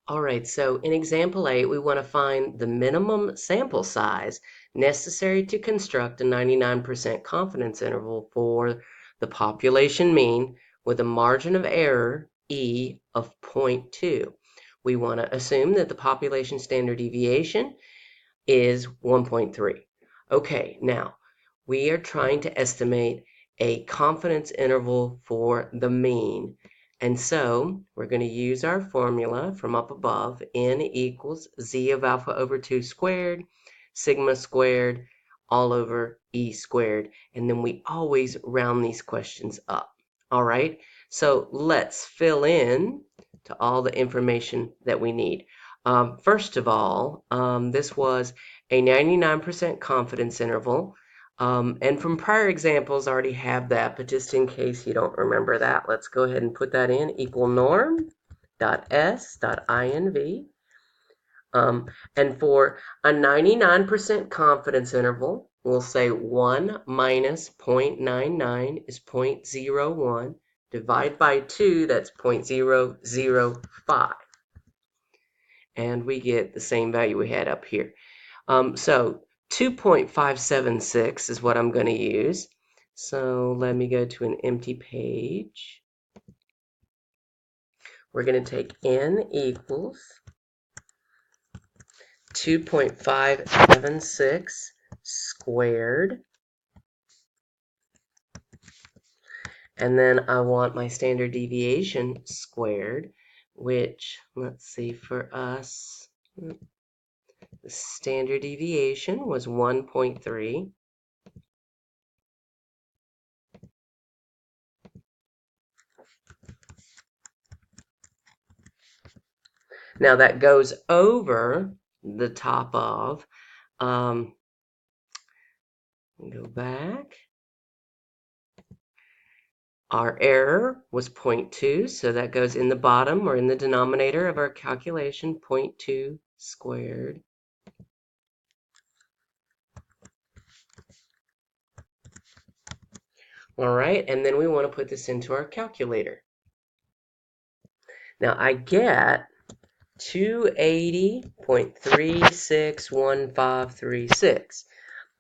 All right, so in example 8, we want to find the minimum sample size necessary to construct a 99% confidence interval for the population mean with a margin of error, E, of 0.2. We want to assume that the population standard deviation is 1.3. Okay, now we are trying to estimate a confidence interval for the mean. And so we're going to use our formula from up above, n equals z of alpha over 2 squared, sigma squared, all over e squared. And then we always round these questions up. All right, so let's fill in to all the information that we need. First of all, this was a 99% confidence interval. And from prior examples, I already have that, but just in case you don't remember that, let's go ahead and put that in, equal norm dot s dot inv. And for a 99% confidence interval, we'll say 1 minus 0.99 is 0.01. Divide by 2, that's 0.005. And we get the same value we had up here. So 2.576 is what I'm going to use. So let me go to an empty page. We're going to take n equals 2.576 squared. And then I want my standard deviation squared, which, let's see, for us, the standard deviation was 1.3. Now that goes over the top of, go back. Our error was 0.2, so that goes in the bottom or in the denominator of our calculation, 0.2 squared. All right, and then we want to put this into our calculator. Now I get 280.361536,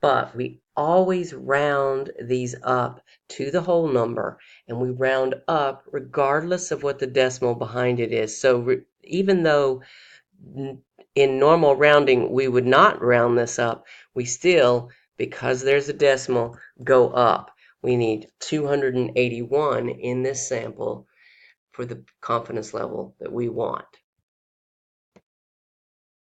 but we always round these up to the whole number, and we round up regardless of what the decimal behind it is. So even though in normal rounding we would not round this up, we still, because there's a decimal, go up. We need 281 in this sample for the confidence level that we want.